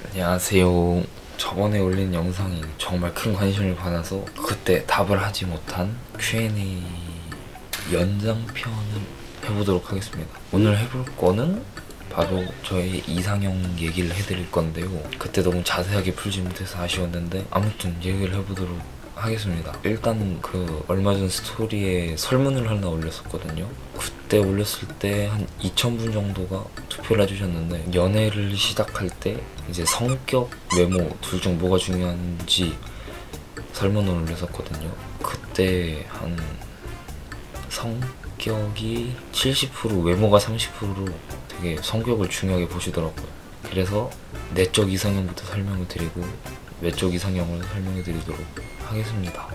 안녕하세요. 저번에 올린 영상이 정말 큰 관심을 받아서 그때 답을 하지 못한 Q&A 연장편을 해보도록 하겠습니다. 오늘 해볼 거는 바로 저의 이상형 얘기를 해드릴 건데요. 그때 너무 자세하게 풀지 못해서 아쉬웠는데 아무튼 얘기를 해보도록 하겠습니다. 일단 그 얼마 전 스토리에 설문을 하나 올렸었거든요. 그때 올렸을 때 한 2,000분 정도가 투표를 해주셨는데, 연애를 시작할 때 이제 성격, 외모 둘 중 뭐가 중요한지 설문을 올렸었거든요. 그때 한 성격이 70%, 외모가 30%로 되게 성격을 중요하게 보시더라고요. 그래서 내적 이상형부터 설명을 드리고 외적 이상형을 설명해 드리도록 하겠습니다.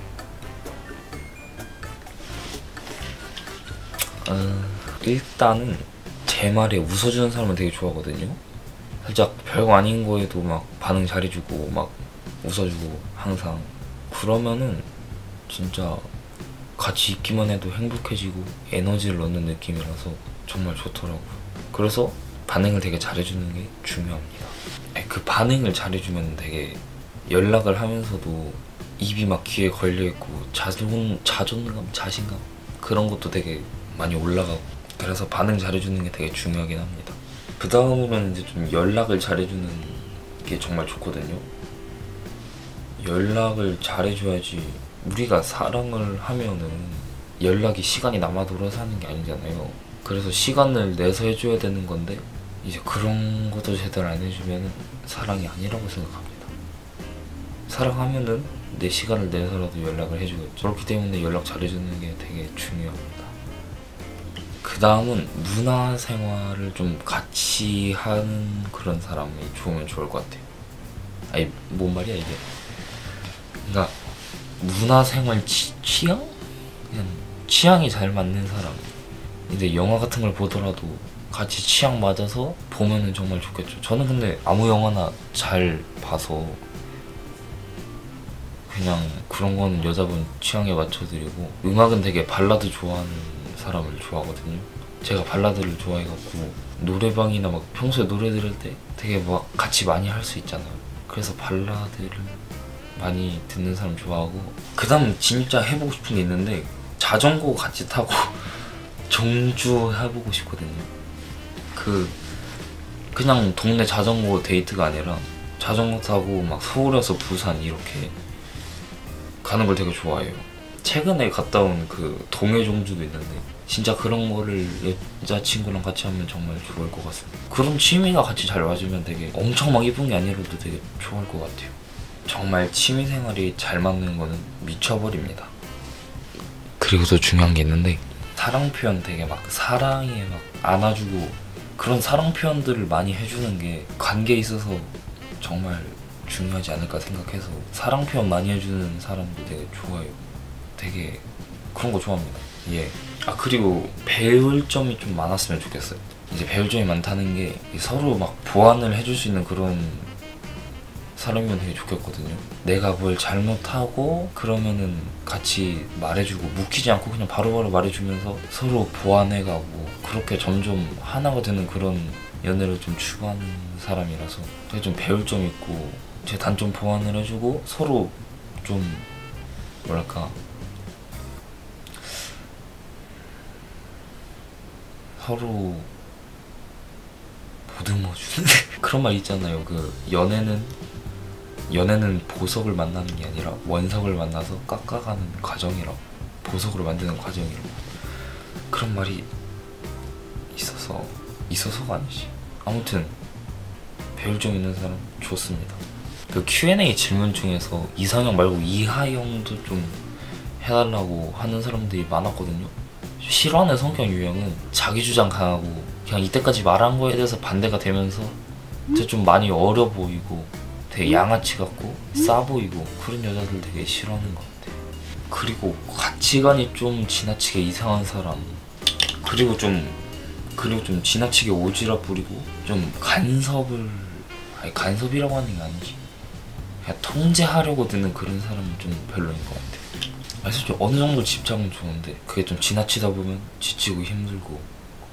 일단은 제 말에 웃어주는 사람은 되게 좋아하거든요. 살짝 별거 아닌 거에도 막 반응 잘해주고 막 웃어주고 항상 그러면은 진짜 같이 있기만 해도 행복해지고 에너지를 얻는 느낌이라서 정말 좋더라고요. 그래서 반응을 되게 잘해주는 게 중요합니다. 그 반응을 잘해주면 되게 연락을 하면서도 입이 막 귀에 걸려있고 자존감, 자신감 그런 것도 되게 많이 올라가고, 그래서 반응 잘해주는 게 되게 중요하긴 합니다. 그 다음으로는 이제 좀 연락을 잘해주는 게 정말 좋거든요. 연락을 잘해줘야지. 우리가 사랑을 하면은 연락이 시간이 남아 돌아서 하는 게 아니잖아요. 그래서 시간을 내서 해줘야 되는 건데 이제 그런 것도 제대로 안 해주면 사랑이 아니라고 생각합니다. 사랑하면은 내 시간을 내서라도 연락을 해주겠죠. 그렇기 때문에 연락 잘해주는 게 되게 중요합니다. 그 다음은 문화생활을 좀 같이 하는 그런 사람이 좋으면 좋을 것 같아요. 아니 뭔 말이야 이게. 그러니까 문화생활 취향? 그냥 취향이 잘 맞는 사람. 이제 영화 같은 걸 보더라도 같이 취향 맞아서 보면은 정말 좋겠죠. 저는 근데 아무 영화나 잘 봐서 그냥 그런 거는 여자분 취향에 맞춰드리고, 음악은 되게 발라드 좋아하는 사람을 좋아하거든요. 제가 발라드를 좋아해갖고 노래방이나 막 평소에 노래 들을 때 되게 막 같이 많이 할 수 있잖아요. 그래서 발라드를 많이 듣는 사람 좋아하고, 그 다음 진짜 해보고 싶은 게 있는데 자전거 같이 타고 정주 해보고 싶거든요. 그냥 동네 자전거 데이트가 아니라 자전거 타고 막 서울에서 부산 이렇게 가는 걸 되게 좋아해요. 최근에 갔다 온 그 동해 종주도 있는데 진짜 그런 거를 여자친구랑 같이 하면 정말 좋을 것 같습니다. 그런 취미가 같이 잘 맞으면 되게 엄청 막 이쁜 게 아니라도 되게 좋을 것 같아요. 정말 취미생활이 잘 맞는 거는 미쳐버립니다. 그리고 더 중요한 게 있는데, 사랑 표현 되게 막 사랑에 막 안아주고 그런 사랑 표현들을 많이 해주는 게 관계에 있어서 정말 중요하지 않을까 생각해서 사랑 표현 많이 해주는 사람도 되게 좋아요. 되게 그런 거 좋아합니다. 예. 그리고 배울 점이 좀 많았으면 좋겠어요. 이제 배울 점이 많다는 게 서로 막 보완을 해줄 수 있는 그런 사람이면 되게 좋겠거든요. 내가 뭘 잘못하고 그러면은 같이 말해주고 묵히지 않고 그냥 바로바로 말해주면서 서로 보완해가고 그렇게 점점 하나가 되는 그런 연애를 좀 추구하는 사람이라서 되게 좀 배울 점 있고, 제 단점 보완을 해주고 서로 좀 뭐랄까 서로 보듬어주는 그런 말 있잖아요. 그 연애는 보석을 만나는 게 아니라 원석을 만나서 깎아가는 과정이라고, 보석으로 만드는 과정이라고, 그런 말이 있어서가 아니지. 아무튼 배울 점 있는 사람 좋습니다. 그 Q&A 질문 중에서 이상형 말고 이하형도 좀 해달라고 하는 사람들이 많았거든요. 싫어하는 성격 유형은 자기 주장 강하고 그냥 이때까지 말한 거에 대해서 반대가 되면서 되게 좀 많이 어려 보이고 되게 양아치 같고 싸 보이고 그런 여자들 되게 싫어하는 것 같아요. 그리고 가치관이 좀 지나치게 이상한 사람, 그리고 좀 지나치게 오지랖 부리고 좀 간섭이라고 하는 게 아니지, 그냥 통제하려고 드는 그런 사람은 좀 별로인 것 같아요. 사실 어느 정도 집착은 좋은데 그게 좀 지나치다 보면 지치고 힘들고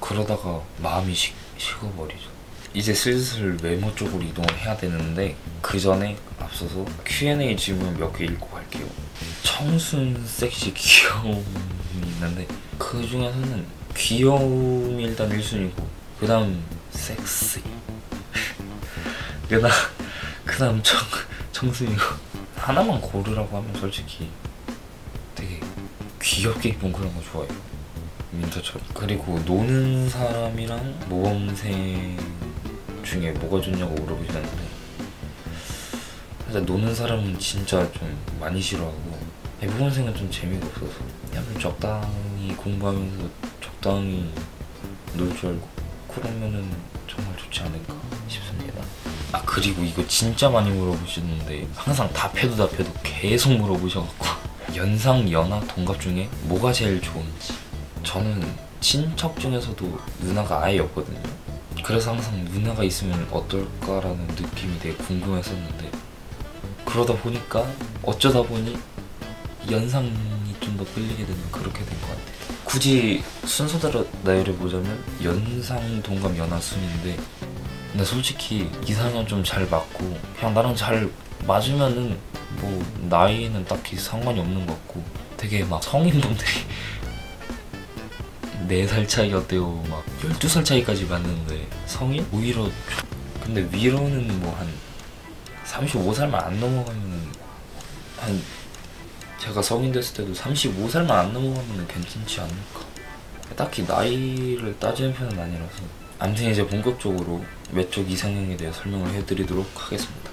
그러다가 마음이 식어버리죠. 이제 슬슬 메모 쪽으로 이동을 해야 되는데 그 전에 앞서서 Q&A 질문 몇 개 읽고 갈게요. 청순, 섹시, 귀여움이 있는데 그 중에서는 귀여움이 일단 1순위고 그 다음 섹시 그 다음 청순이고 하나만 고르라고 하면 솔직히 되게 귀엽게 입은 그런 거 좋아해요. 민서처럼. 그리고 노는 사람이랑 모범생 중에 뭐가 좋냐고 물어보셨는데 사실 노는 사람은 진짜 좀 많이 싫어하고 모범생은 좀 재미가 없어서 그냥 적당히 공부하면서 적당히 놀 줄 알고 그러면은 정말 좋지 않을까 싶습니다. 아 그리고 이거 진짜 많이 물어보시는데 항상 답해도 계속 물어보셔갖고 연상, 연하, 동갑 중에 뭐가 제일 좋은지. 저는 친척 중에서도 누나가 아예 없거든요. 그래서 항상 누나가 있으면 어떨까라는 느낌이 되게 궁금했었는데 그러다 보니까 어쩌다 보니 연상이 좀 더 끌리게 되는 그렇게 된 것 같아요. 굳이 순서대로 나열해보자면 연상, 동갑, 연하 순인데 근데 솔직히 이상형 좀 잘 맞고 그냥 나랑 잘 맞으면은 뭐 나이에는 딱히 상관이 없는 것 같고 되게 막 성인분들이 4살 차이였대요. 막 12살 차이까지 맞는데 성인? 오히려 근데 위로는 뭐 한 35살만 안 넘어가면 한 제가 성인 됐을 때도 35살만 안 넘어가면 괜찮지 않을까. 딱히 나이를 따지는 편은 아니라서. 아무튼 이제 본격적으로 외적 이상형에 대해 설명을 해드리도록 하겠습니다.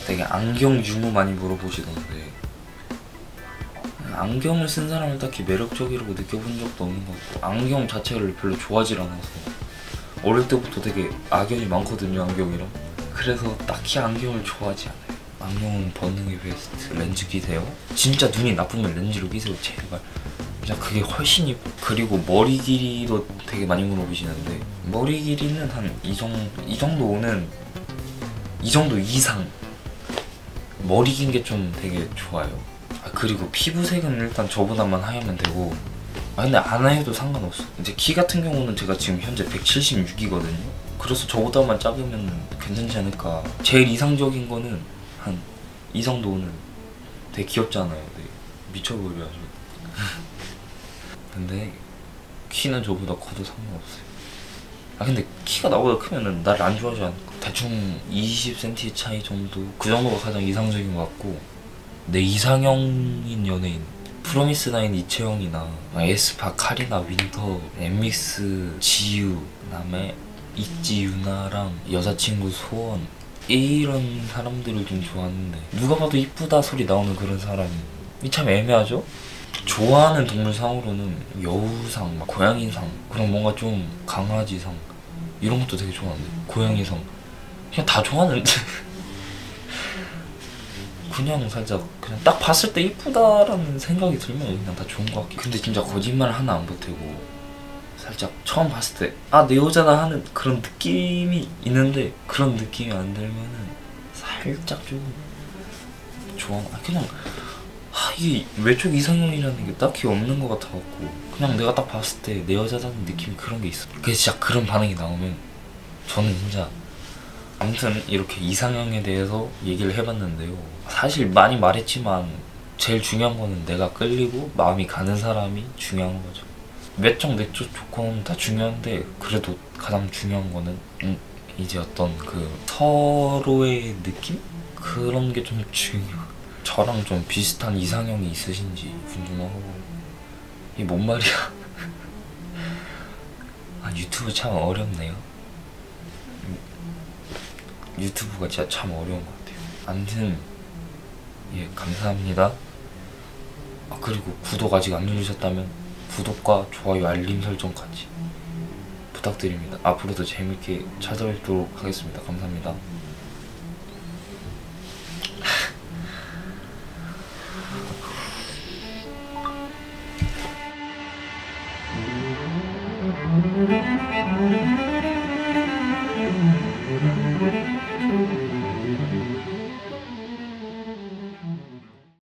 되게 안경 유무 많이 물어보시던데 안경을 쓴 사람을 딱히 매력적이라고 느껴본 적도 없는 것 같고 안경 자체를 별로 좋아하지 않아서 어릴 때부터 되게 악연이 많거든요 안경이랑. 그래서 딱히 안경을 좋아하지 않아요. 안경은 벗는 게 베스트. 렌즈 끼세요? 진짜 눈이 나쁘면 렌즈로 끼세요 제발. 진짜 그게 훨씬 이뻐. 그리고 머리 길이도 되게 많이 물어보시는데 머리 길이는 한 이 정도는 이 정도 이상 머리 긴 게 좀 되게 좋아요. 아 그리고 피부색은 일단 저보다만 하얗면 되고 아 근데 안 해도 상관없어. 이제 키 같은 경우는 제가 지금 현재 176이거든요 그래서 저보다만 작으면 괜찮지 않을까. 제일 이상적인 거는 한 이 정도는 되게 귀엽잖아요. 되게 미쳐버려가지고 근데 키는 저보다 커도 상관없어요. 아 근데 키가 나보다 크면은 나를 안 좋아하지 않을까. 대충 20cm 차이 정도 그 정도가 가장 이상적인 것 같고 내 이상형인 연예인 프로미스나인 이채영이나 에스파, 카리나, 윈터, 엠믹스, 지유, 그다음에 있지 유나랑 여자친구 소원 이런 사람들을 좀 좋아하는데 누가 봐도 이쁘다 소리 나오는 그런 사람이 참 애매하죠? 좋아하는 동물상으로는 여우상, 막 고양이상 그런 뭔가 좀 강아지상 이런 것도 되게 좋아하는데 고양이상 그냥 다 좋아하는데 그냥 살짝 그냥 딱 봤을 때 이쁘다라는 생각이 들면 그냥 다 좋은 것 같긴. 근데 진짜 거짓말 하나 안 보태고 살짝 처음 봤을 때 아 내 여자다 하는 그런 느낌이 있는데 그런 느낌이 안 들면은 살짝 좀 좋아. 그냥 이게 외적 이상형이라는 게 딱히 없는 것 같아갖고 그냥 내가 딱 봤을 때 내 여자다는 느낌이 그런 게 있어. 그래서 진짜 그런 반응이 나오면 저는 진짜 아무튼 이렇게 이상형에 대해서 얘기를 해봤는데요. 사실 많이 말했지만 제일 중요한 거는 내가 끌리고 마음이 가는 사람이 중요한 거죠. 외적 내적 조건 다 중요한데 그래도 가장 중요한 거는 이제 어떤 그 서로의 느낌? 그런 게 좀 중요해요. 저랑 좀 비슷한 이상형이 있으신지 궁금하고. 이게 뭔 말이야. 아 유튜브 참 어렵네요. 유튜브가 진짜 참 어려운 것 같아요. 아무튼 예 감사합니다. 아 그리고 구독 아직 안 누르셨다면 구독과 좋아요 알림 설정까지 부탁드립니다. 앞으로도 재밌게 찾아뵙도록 하겠습니다. 감사합니다.